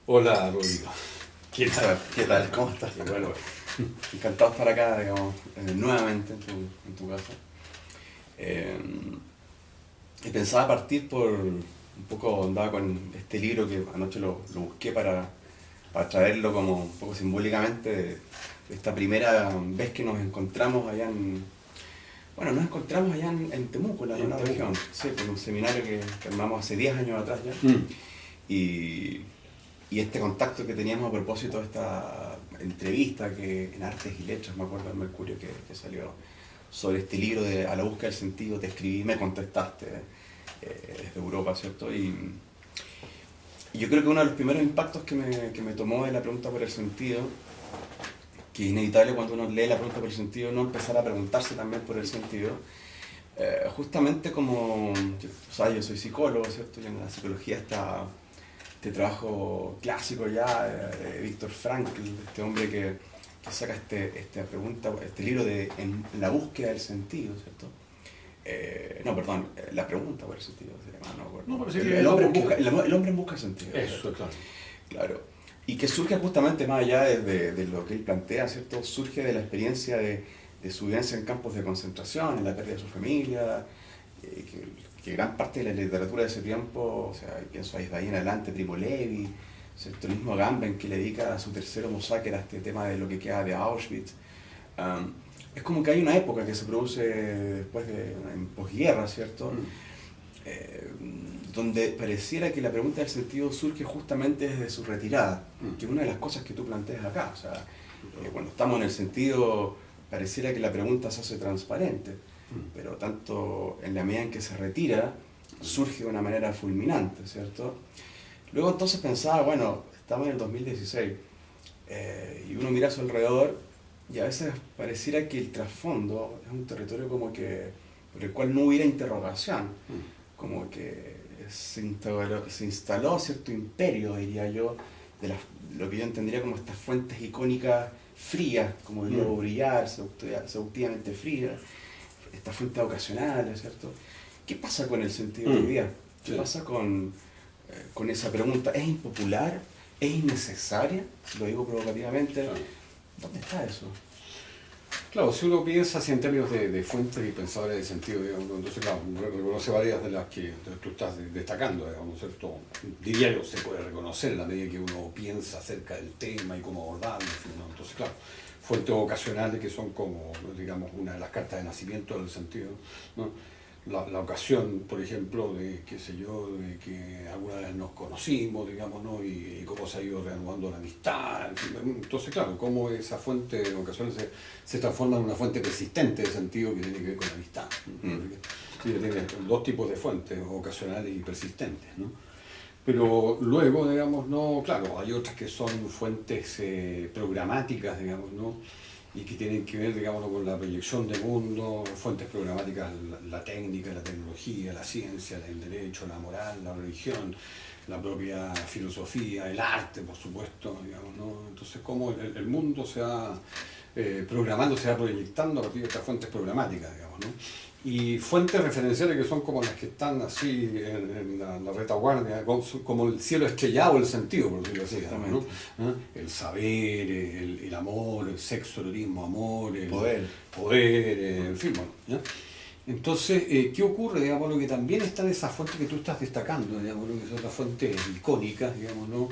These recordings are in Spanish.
Hola, Rodrigo. ¿Qué tal? ¿Qué tal? ¿Cómo estás? Bueno, Encantado de estar acá, digamos, nuevamente en tu casa. Eh, y pensaba partir por un poco, andaba con este libro que anoche lo busqué para traerlo como un poco simbólicamente de esta primera vez que nos encontramos allá bueno, nos encontramos allá en Temuco, en en la Temuco. región, sí, por un seminario que armamos hace 10 años atrás ya. Mm. Y, y este contacto que teníamos a propósito de esta entrevista que en Artes y Letras, me acuerdo, en Mercurio, que salió sobre este libro de A la búsqueda del sentido, te escribí, me contestaste desde Europa, ¿cierto? Y yo creo que uno de los primeros impactos que me tomó de la pregunta por el sentido, que es inevitable cuando uno lee la pregunta por el sentido, no empezar a preguntarse también por el sentido, justamente como, o sea, yo soy psicólogo, ¿cierto? Y en la psicología está este trabajo clásico ya de Viktor Frankl, este hombre que saca esta pregunta, este libro de En la búsqueda del sentido, ¿cierto? No, perdón, la pregunta por el sentido se llama, no, No, no, parece el, que el la hombre en búsqueda. busca, el hombre en busca del sentido, Eso, ¿cierto? claro. Claro. Y que surge justamente más allá de lo que él plantea, ¿cierto? Surge de la experiencia de su vivencia en campos de concentración, en la pérdida de su familia, que gran parte de la literatura de ese tiempo, o sea, pienso ahí de ahí en adelante, Primo Levi, ¿cierto? El mismo Agamben que le dedica a su tercer Homo Sacer a este tema de lo que queda de Auschwitz. Um, es como que hay una época que se produce después en posguerra, ¿cierto? Mm. eh, donde pareciera que la pregunta del sentido surge justamente desde su retirada, Mm. que es una de las cosas que tú planteas acá. O sea, cuando estamos en el sentido, pareciera que la pregunta se hace transparente, Mm. pero tanto en la medida en que se retira, surge de una manera fulminante, ¿cierto? Luego entonces pensaba, bueno, estamos en el 2016, y uno mira a su alrededor y a veces pareciera que el trasfondo es un territorio como que por el cual no hubiera interrogación, Mm. como que se instaló cierto imperio, diría yo, de lo que yo entendería como estas fuentes icónicas frías, como el globo Mm. brillar, seductivamente frías, estas fuentes ocasionales, ¿cierto? ¿Qué pasa con el sentido de hoy Mm. día? ¿Qué Sí. pasa con esa pregunta? ¿Es impopular? ¿Es innecesaria? Si lo digo provocativamente, Claro. ¿dónde está eso? Claro, si uno piensa así en términos de fuentes y pensadores de sentido, digamos, entonces, claro, reconoce varias de las que tú estás destacando, digamos, ¿no es cierto? Diría yo, se puede reconocer en la medida que uno piensa acerca del tema y cómo abordarlo, en fin, ¿no? Entonces, claro, fuentes ocasionales que son como, digamos, una de las cartas de nacimiento del sentido, ¿no? La ocasión, por ejemplo, de, qué sé yo, de que alguna vez nos conocimos, digamos, ¿no? Y cómo se ha ido reanudando la amistad, en fin. Entonces, claro, cómo esa fuente de ocasiones se transforma en una fuente persistente de sentido que tiene que ver con la amistad. Mm. Sí, tiene dos tipos de fuentes, ocasionales y persistentes, ¿no? Pero luego, digamos, no, claro, hay otras que son fuentes programáticas, digamos, ¿no? Y que tienen que ver, digamos, con la proyección del mundo, fuentes programáticas, la técnica, la tecnología, la ciencia, el derecho, la moral, la religión, la propia filosofía, el arte, por supuesto, digamos, ¿no? Entonces, cómo el mundo se va programando, se va proyectando a partir de estas fuentes programáticas, digamos, ¿no? Y fuentes referenciales que son como las que están así en la retaguardia, como el cielo estrellado del sentido, por decirlo así, digamos, ¿no? Exactamente. ¿Ah? El saber, el amor, el sexo, erotismo, amor, el Poder. poder, en fin, bueno, ¿ya? Entonces, ¿qué ocurre? Digamos, lo que también están esas fuentes que tú estás destacando, digamos, ¿no? Que son las fuentes icónicas, digamos, ¿no?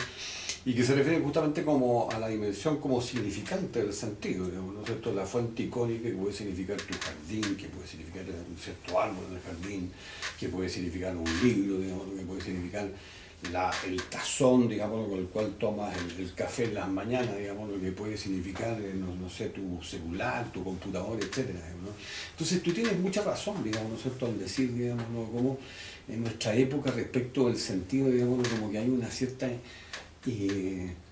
Y que se refieren justamente como a la dimensión como significante del sentido, digamos, ¿no es cierto? La fuente icónica que puede significar tu jardín, que puede significar un cierto árbol en el jardín, que puede significar un libro, digamos, que puede significar el tazón, digamos, con el cual tomas el café en las mañanas, digamos, lo que puede significar, no sé, tu celular, tu computador, etcétera, digamos, ¿no? Entonces tú tienes mucha razón, digamos, ¿no es cierto?, en decir, digamos, ¿no?, como en nuestra época respecto del sentido, digamos, ¿no?, como que hay una cierta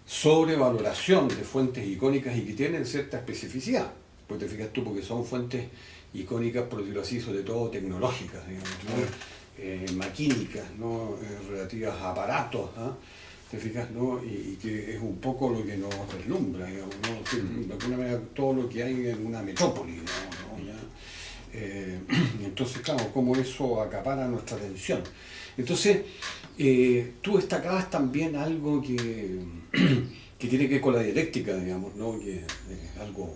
sobrevaloración de fuentes icónicas y que tienen cierta especificidad. Pues te fijas tú, porque son fuentes icónicas, por decirlo así, sobre todo tecnológicas, digamos, ¿no? Maquínicas, ¿no? Relativas a aparatos, ¿ah? Te fijas, ¿no? Y que es un poco lo que nos deslumbra, digamos, ¿no? Sí, de alguna manera todo lo que hay en una metrópoli, digamos, ¿no? ¿Ya? Entonces, claro, cómo eso acapara nuestra atención. Entonces, Tú destacabas también algo que tiene que ver con la dialéctica, digamos, ¿no? Que es algo,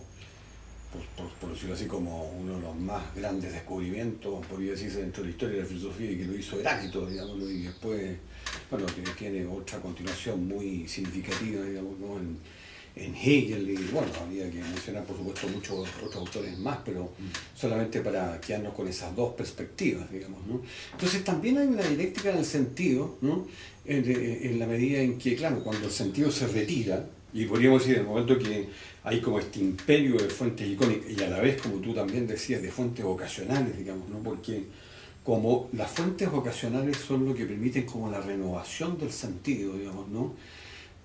por decirlo así, como uno de los más grandes descubrimientos, podría decirse, dentro de la historia de la filosofía, y que lo hizo Heráclito, digamos, ¿no? Y después, bueno, que tiene otra continuación muy significativa, digamos, ¿no? En Hegel, y bueno, habría que mencionar por supuesto muchos otros autores más, pero solamente para quedarnos con esas dos perspectivas, digamos, ¿no? Entonces también hay una dialéctica en el sentido, ¿no? En la medida en que, claro, cuando el sentido se retira, y podríamos decir en el momento que hay como este imperio de fuentes icónicas, y a la vez, como tú también decías, de fuentes ocasionales, digamos, ¿no? Porque como las fuentes ocasionales son lo que permiten como la renovación del sentido, digamos, ¿no?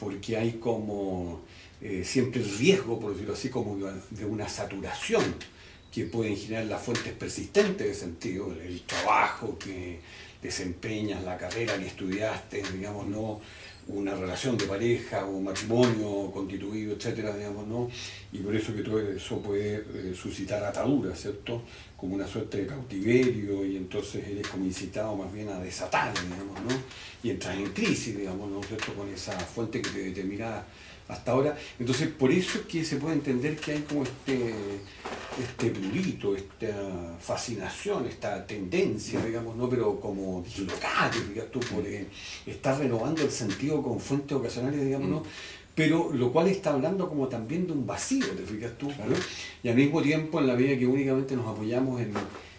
Porque hay como siempre el riesgo, por decirlo así, como de una saturación que pueden generar las fuentes persistentes de sentido, el trabajo que desempeñas, la carrera que estudiaste, digamos, ¿no? Una relación de pareja, un matrimonio constituido, etcétera, digamos, ¿no? Y por eso que todo eso puede suscitar ataduras, ¿cierto? Como una suerte de cautiverio, y entonces eres como incitado más bien a desatar, digamos, ¿no? Y entras en crisis, digamos, ¿no? ¿Cierto? Con esa fuente que te determina hasta ahora. Entonces, por eso es que se puede entender que hay como este prurito, esta fascinación, esta tendencia, digamos, ¿no? Pero como dislocada, digas tú, por estar renovando el sentido con fuentes ocasionales, digamos, ¿no? Pero lo cual está hablando como también de un vacío, te fijas tú, ¿no? Y al mismo tiempo en la medida que únicamente nos apoyamos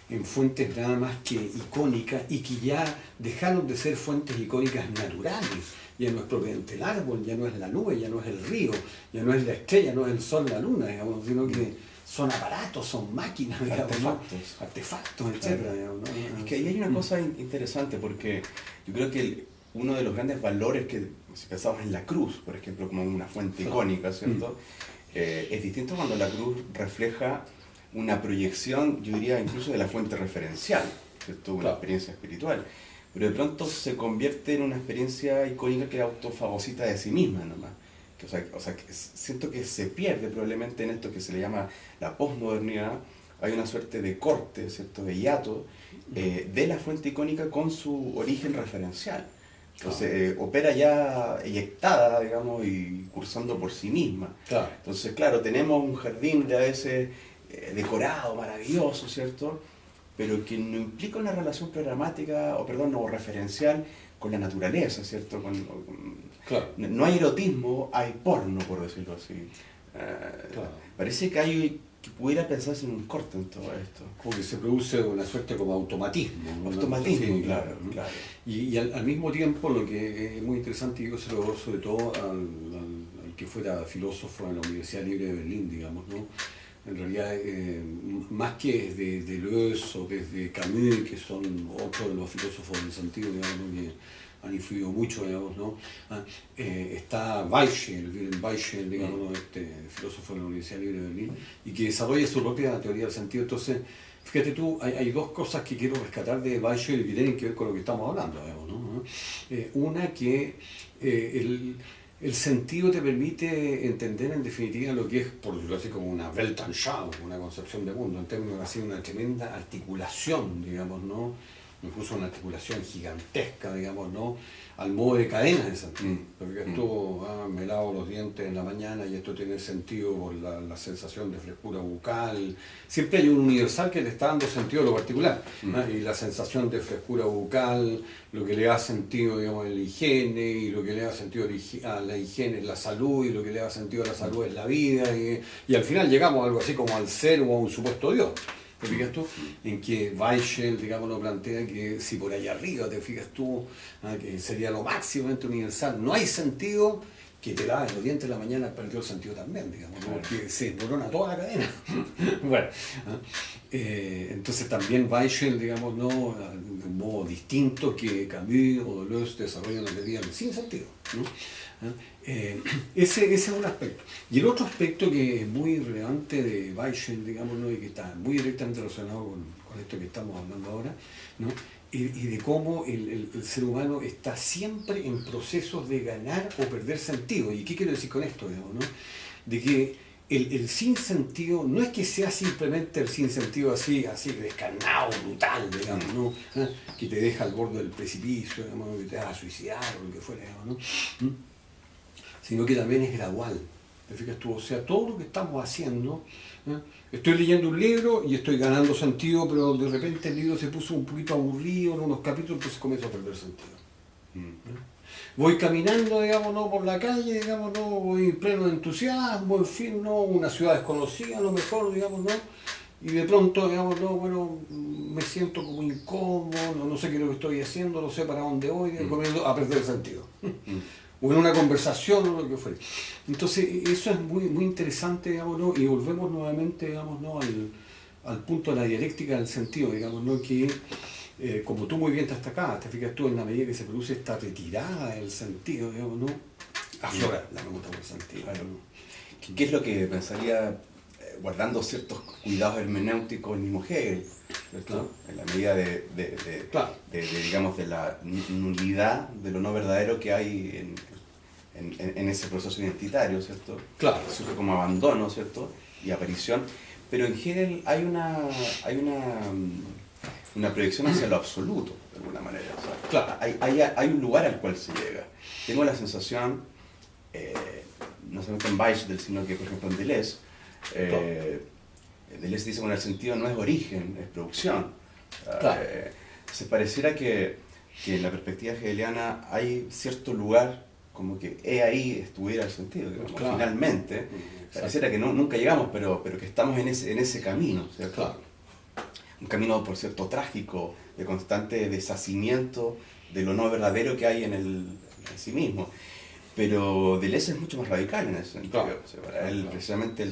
en fuentes nada más que icónicas, y que ya dejaron de ser fuentes icónicas naturales. Ya no es propiamente el árbol, ya no es la nube, ya no es el río, ya no es la estrella, no es el sol, la luna, digamos, sino que son aparatos, son máquinas, digamos, artefactos, ¿no? Artefactos, etcétera, digamos, ¿no? Es que ahí hay una cosa interesante, porque yo creo que uno de los grandes valores que, si pensamos en la cruz, por ejemplo, como una fuente icónica, ¿cierto? Es distinto cuando la cruz refleja una proyección, yo diría incluso de la fuente referencial, ¿cierto? Una experiencia espiritual. Pero de pronto se convierte en una experiencia icónica que autofagocita de sí misma nomás. O sea, que siento que se pierde probablemente en esto que se le llama la posmodernidad. Hay una suerte de corte, ¿cierto?, de hiato de la fuente icónica con su origen referencial. Entonces opera ya eyectada, digamos, y cursando por sí misma. Claro. Entonces, claro, tenemos un jardín de a veces decorado, maravilloso, ¿cierto?, pero que no implica una relación programática, o referencial con la naturaleza, ¿cierto? Claro. No hay erotismo, hay porno, por decirlo así. Claro. Parece que hay que pudiera pensarse en un corte en todo esto. Como que se produce una suerte como automatismo, ¿no? Automatismo, Sí, claro, ¿no? claro. Y al mismo tiempo, lo que es muy interesante, y yo se lo doy sobre todo al que fuera filósofo en la Universidad Libre de Berlín, digamos, ¿no? En realidad, más que desde Deleuze o desde Camus, que son otros de los filósofos del sentido, digamos, ¿no? Que han influido mucho, digamos, ¿no? Está Wilhelm Weichel, digamos, ¿no? Este filósofo de la Universidad Libre de Berlín, y que desarrolla su propia teoría del sentido. Entonces, fíjate tú, hay dos cosas que quiero rescatar de Weichel y que tienen que ver con lo que estamos hablando, digamos, ¿no? Una que el sentido te permite entender en definitiva lo que es, por decirlo así, como una Weltanschauung, una concepción de mundo, en términos así, una tremenda articulación, digamos, ¿no? Incluso una articulación gigantesca, digamos, ¿no? Al modo de cadenas de sentido. Porque tú, me lavo los dientes en la mañana y esto tiene sentido por la sensación de frescura bucal. Siempre hay un universal que le está dando sentido a lo particular. Y la sensación de frescura bucal, lo que le da sentido, digamos, a la higiene, y lo que le da sentido a la higiene es la salud, y lo que le da sentido a la salud es la vida. Y al final llegamos a algo así como al ser o a un supuesto Dios. ¿Te fijas tú? En que Weichel, digamos, lo plantea que si por allá arriba te fijas tú, que sería lo máximamente universal, no hay sentido, que te laves los dientes en la mañana perdió el sentido también, digamos, ¿no? Porque se desmorona toda la cadena. Bueno, entonces también Weichel, digamos, ¿no? De un modo distinto que Camus o Deleuze desarrollan la teoría del sin sentido, ¿no? Ese es un aspecto. Y el otro aspecto que es muy relevante de Weichel, digamos, ¿no? Y que está muy directamente relacionado con esto que estamos hablando ahora, ¿no? Y de cómo el ser humano está siempre en procesos de ganar o perder sentido. ¿Y qué quiero decir con esto, digamos, ¿no? De que el sinsentido no es que sea simplemente el sinsentido así descarnado, brutal, digamos, ¿no? Que te deja al borde del precipicio, digamos, que te va a suicidar o lo que fuera, digamos, ¿no? Sino que también es gradual. ¿Te fijas tú? O sea, todo lo que estamos haciendo, estoy leyendo un libro y estoy ganando sentido, pero de repente el libro se puso un poquito aburrido en unos capítulos, entonces comienzo a perder sentido. Voy caminando, digamos, ¿no? Por la calle, digamos, ¿no? Voy pleno de entusiasmo, en fin, ¿no? Una ciudad desconocida, a lo mejor, digamos, ¿no? Y de pronto, digamos, ¿no? Bueno, me siento como incómodo, no sé qué es lo que estoy haciendo, no sé para dónde voy, comienzo a perder sentido. O en una conversación o lo que fuera. Entonces, eso es muy, muy interesante, digamos, ¿no? Y volvemos nuevamente, digamos, ¿no? al punto de la dialéctica del sentido, digamos, ¿no? Que como tú muy bien te destacabas, te fijas tú, en la medida que se produce esta retirada del sentido, digamos, ¿no? Aflora la pregunta por el sentido. Claro. ¿Qué es lo que pensaría, guardando ciertos cuidados hermenéuticos, el mismo Hegel, ¿cierto? Claro. En la medida digamos, de la nulidad de lo no verdadero que hay en ese proceso identitario, ¿cierto? Claro. Surge como abandono, ¿cierto? Y aparición. Pero en Hegel hay una proyección hacia lo absoluto, de alguna manera. O sea, claro. Hay un lugar al cual se llega. Tengo la sensación, no solamente en Weisel, sino que, por ejemplo, en Deleuze, Deleuze dice que el sentido no es origen, es producción. Claro. Se pareciera que en la perspectiva hegeliana hay cierto lugar, como que ahí estuviera el sentido, digamos. Claro. Finalmente. Pareciera que nunca llegamos, pero que estamos en ese camino, ¿cierto? Claro. Un camino, por cierto, trágico, de constante deshacimiento de lo no verdadero que hay en sí mismo. Pero Deleuze es mucho más radical en ese sentido. Claro. O sea, para él, precisamente,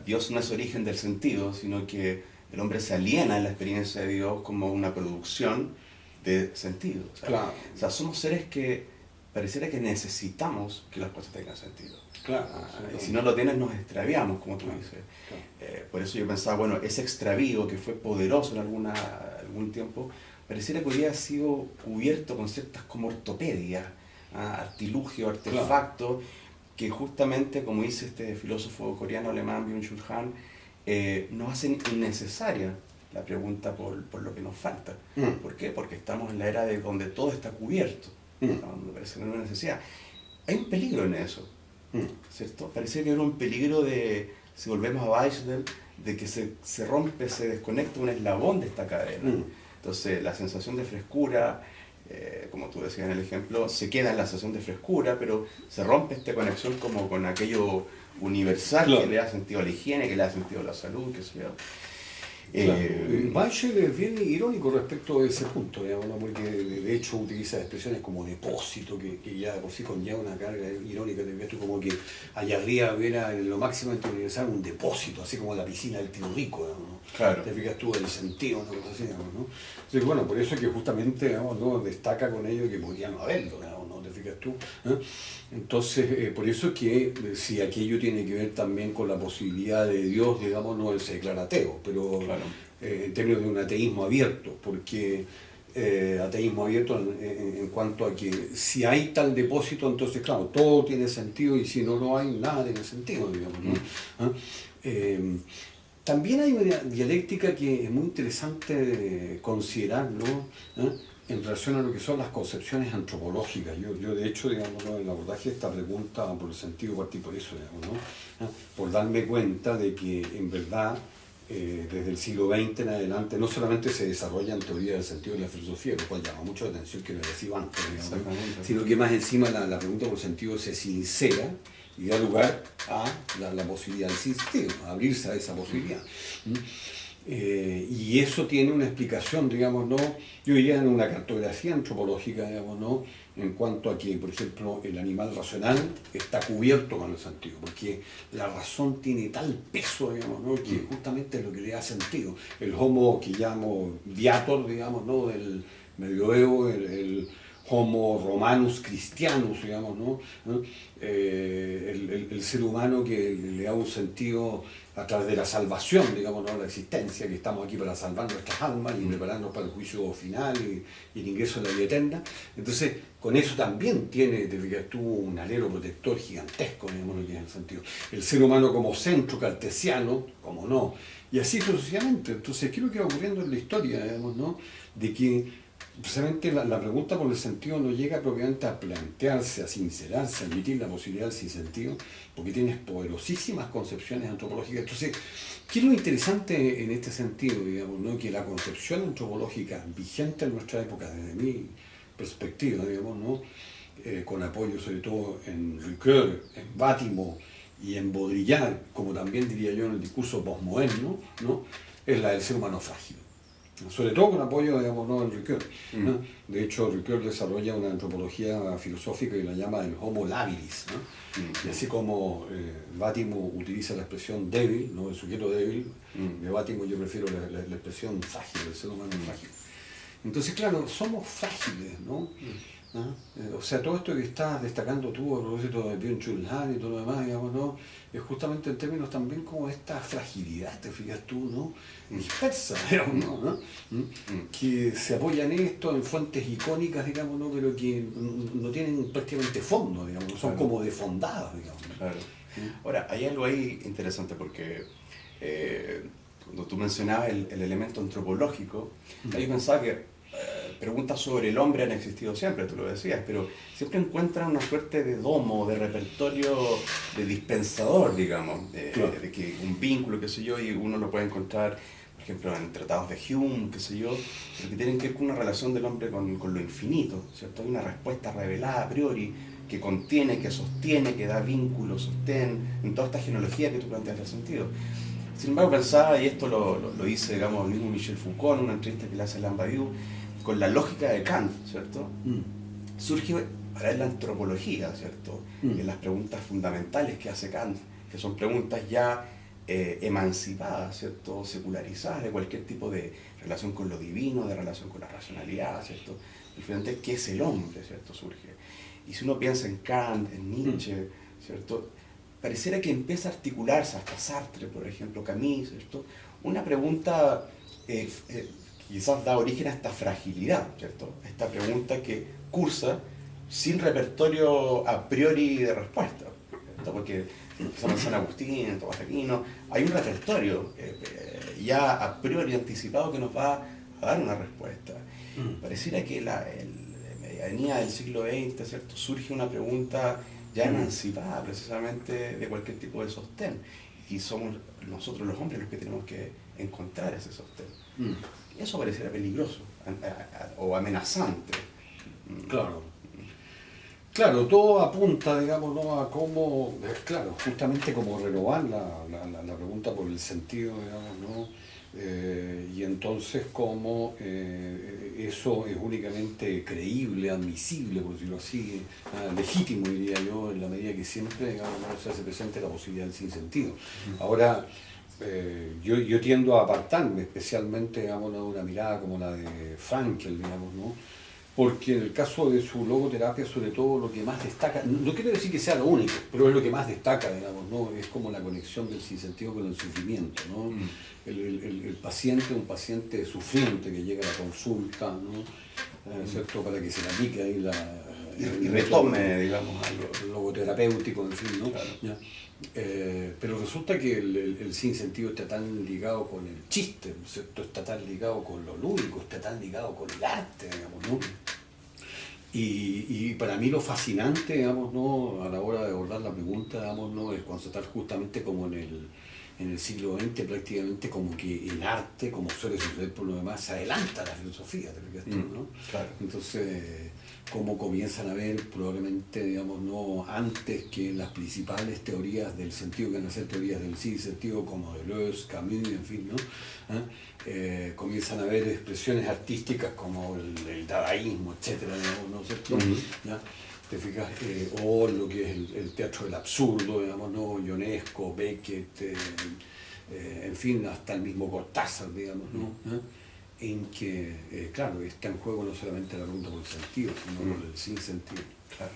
Dios no es origen del sentido, sino que el hombre se aliena en la experiencia de Dios como una producción de sentido. Claro. O sea, somos seres que pareciera que necesitamos que las cosas tengan sentido. Claro. Y si no lo tienes, nos extraviamos, como tú dices. Claro. Por eso yo pensaba, bueno, ese extravío que fue poderoso en algún tiempo, pareciera que hubiera sido cubierto con ciertas como ortopedias, artilugios, artefactos, claro, que justamente, como dice este filósofo coreano alemán Byung-Chul Han, nos hacen innecesaria la pregunta por lo que nos falta. ¿Por qué? Porque estamos en la era de donde todo está cubierto, donde parece que no hay una necesidad. Hay un peligro en eso, ¿cierto? Parece que hay un peligro de, si volvemos a Weisel, de que se rompe, se desconecta un eslabón de esta cadena. Entonces la sensación de frescura, como tú decías en el ejemplo, se queda en la sensación de frescura, pero se rompe esta conexión como con aquello universal, claro, que le da sentido a la higiene, que le da sentido a la salud, qué sé yo. Claro. Weisel es bien irónico respecto a ese punto, digamos, ¿no? Porque de hecho utiliza expresiones como depósito, que ya por sí conlleva una carga irónica, como que allá arriba hubiera en lo máximo universal un depósito, así como la piscina del tío rico, ¿no? Claro. Te fijas tú el sentido, una cosa así, digamos, ¿no? Entonces, bueno, por eso es que justamente, digamos, ¿no? Destaca con ello que podría no haberlo, digamos, ¿no? ¿Te fijas tú? Entonces, por eso es que si aquello tiene que ver también con la posibilidad de Dios, digamos, no él se declara ateo, pero claro, en términos de un ateísmo abierto, porque ateísmo abierto en cuanto a que si hay tal depósito, entonces claro, todo tiene sentido, y si no hay, nada tiene sentido, digamos, ¿no? También hay una dialéctica que es muy interesante considerar, ¿no? En relación a lo que son las concepciones antropológicas. Yo de hecho, digamos, ¿no? En el abordaje de esta pregunta, por el sentido, partí por eso, digamos, ¿no? Por darme cuenta de que en verdad desde el siglo XX en adelante no solamente se desarrollan teorías del sentido de la filosofía, lo cual llama mucho la atención que lo decía antes, digamos, ¿no? Sino que más encima la pregunta por el sentido se sincera y da lugar a la posibilidad del sentido, a abrirse a esa posibilidad. Y eso tiene una explicación, digamos, ¿no? Yo diría en una cartografía antropológica, digamos, ¿no? En cuanto a que, por ejemplo, el animal racional está cubierto con el sentido, porque la razón tiene tal peso, digamos, ¿no? Que justamente es lo que le da sentido. El homo que llamo viator, digamos, ¿no? Del medioevo, el Homo romanus Christianus, digamos, ¿no? El ser humano que le da un sentido a través de la salvación, digamos, ¿no? La existencia, que estamos aquí para salvar nuestras almas y prepararnos para el juicio final y el ingreso en la vida eterna. Entonces, con eso también tiene, te fijas tú, un alero protector gigantesco, digamos, lo que es el sentido. El ser humano como centro cartesiano, como no, y así sucesivamente. Entonces, ¿qué es lo que va ocurriendo en la historia, digamos, ¿no? De que precisamente la pregunta por el sentido no llega propiamente a plantearse, a sincerarse, a admitir la posibilidad del sinsentido, porque tienes poderosísimas concepciones antropológicas. Entonces, ¿qué es lo interesante en este sentido, digamos, ¿no? Que la concepción antropológica vigente en nuestra época, desde mi perspectiva, digamos, ¿no? Con apoyo sobre todo en Ricoeur, en Bátimo y en Baudrillard, como también diría yo en el discurso postmoderno, ¿no? Es la del ser humano frágil. Sobre todo con apoyo, digamos, ¿no? En Ricoeur, ¿no? De hecho, Ricoeur desarrolla una antropología filosófica y la llama el homo labilis, ¿no? Y así como Bátimo utiliza la expresión débil, ¿no? El sujeto débil, de Bátimo yo prefiero la expresión frágil, el ser humano frágil. Entonces, claro, somos frágiles, ¿no? ¿Ah? O sea, todo esto que estás destacando tú a propósito de Byung-Chul Han y todo lo demás, digamos, ¿no? Es justamente en términos también como esta fragilidad, te fijas tú, ¿no? Dispersa, digamos, ¿no? Que se apoya en esto, en fuentes icónicas, digamos, ¿no? Pero que no tienen prácticamente fondo, digamos, son como defondadas, digamos. Claro. Ahora, hay algo ahí interesante porque cuando tú mencionabas el elemento antropológico, yo pensaba que preguntas sobre el hombre han existido siempre, tú lo decías, pero siempre encuentran una suerte de domo, de repertorio, de dispensador, digamos, Claro. de que un vínculo, qué sé yo, y uno lo puede encontrar, por ejemplo, en tratados de Hume, qué sé yo, pero que tienen que ver con una relación del hombre con lo infinito, ¿cierto? Hay una respuesta revelada a priori que contiene, que sostiene, que da vínculo, sostén, en toda esta genealogía que tú planteas del sentido. Sin embargo, pensaba, y esto lo dice, digamos, el mismo Michel Foucault en una entrevista que le hace a Alain Badiou, con la lógica de Kant, ¿cierto? Surge para él la antropología, ¿cierto? En las preguntas fundamentales que hace Kant, que son preguntas ya emancipadas, ¿cierto? Secularizadas de cualquier tipo de relación con lo divino, de relación con la racionalidad, ¿cierto? Diferente, ¿qué es el hombre, ¿cierto? Surge. Y si uno piensa en Kant, en Nietzsche, ¿cierto? Pareciera que empieza a articularse, hasta Sartre, por ejemplo, Camus, ¿cierto? Una pregunta quizás da origen a esta fragilidad, ¿cierto? Esta pregunta que cursa sin repertorio a priori de respuesta, ¿cierto? Porque empezamos en San Agustín, en Tomás de Aquino, hay un repertorio ya a priori anticipado que nos va a dar una respuesta. Pareciera que en la medianía del siglo XX, ¿cierto? Surge una pregunta ya emancipada precisamente de cualquier tipo de sostén, y somos nosotros los hombres los que tenemos que encontrar ese sostén. Eso pareciera peligroso o amenazante. Claro. Claro, todo apunta, digamos, ¿no? A cómo, claro, justamente como renovar la pregunta por el sentido, digamos, ¿no? Y entonces cómo eso es únicamente creíble, admisible, por decirlo así, legítimo, diría yo, en la medida que siempre, digamos, ¿no? Se hace presente la posibilidad del sinsentido. Ahora, yo tiendo a apartarme especialmente, digamos, de una mirada como la de Frankl, digamos, ¿no? Porque en el caso de su logoterapia, sobre todo, lo que más destaca, no quiero decir que sea lo único, pero es lo que más destaca, digamos, ¿no? Es como la conexión del sinsentido con el sufrimiento, ¿no? El paciente, un paciente sufriente que llega a la consulta, ¿no? ¿Cierto? Para que se le aplique ahí y retome, digamos, algo logoterapéutico, en fin, ¿no? Claro. ¿Ya? Pero resulta que el sinsentido está tan ligado con el chiste, ¿cierto? Está tan ligado con lo lúdico, está tan ligado con el arte, digamos, ¿no? Y para mí lo fascinante, digamos, ¿no? A la hora de abordar la pregunta, digamos, ¿no? Es constatar justamente como en el siglo XX prácticamente como que el arte, como suele suceder por lo demás, se adelanta a la filosofía, ¿te fijas tú, no? Claro. Entonces, como comienzan a ver probablemente, digamos, no antes que las principales teorías del sentido, que van a ser teorías del sí sentido, como Deleuze, Camus, en fin, ¿no? Comienzan a haber expresiones artísticas como el dadaísmo, etcétera, digamos, ¿no es cierto? ¿Ya? Te fijas, o lo que es el teatro del absurdo, digamos, ¿no? Ionesco, Beckett, en fin, hasta el mismo Cortázar, digamos, ¿no? en que, claro, está en juego no solamente la pregunta por el sentido, sino por el sinsentido. Claro.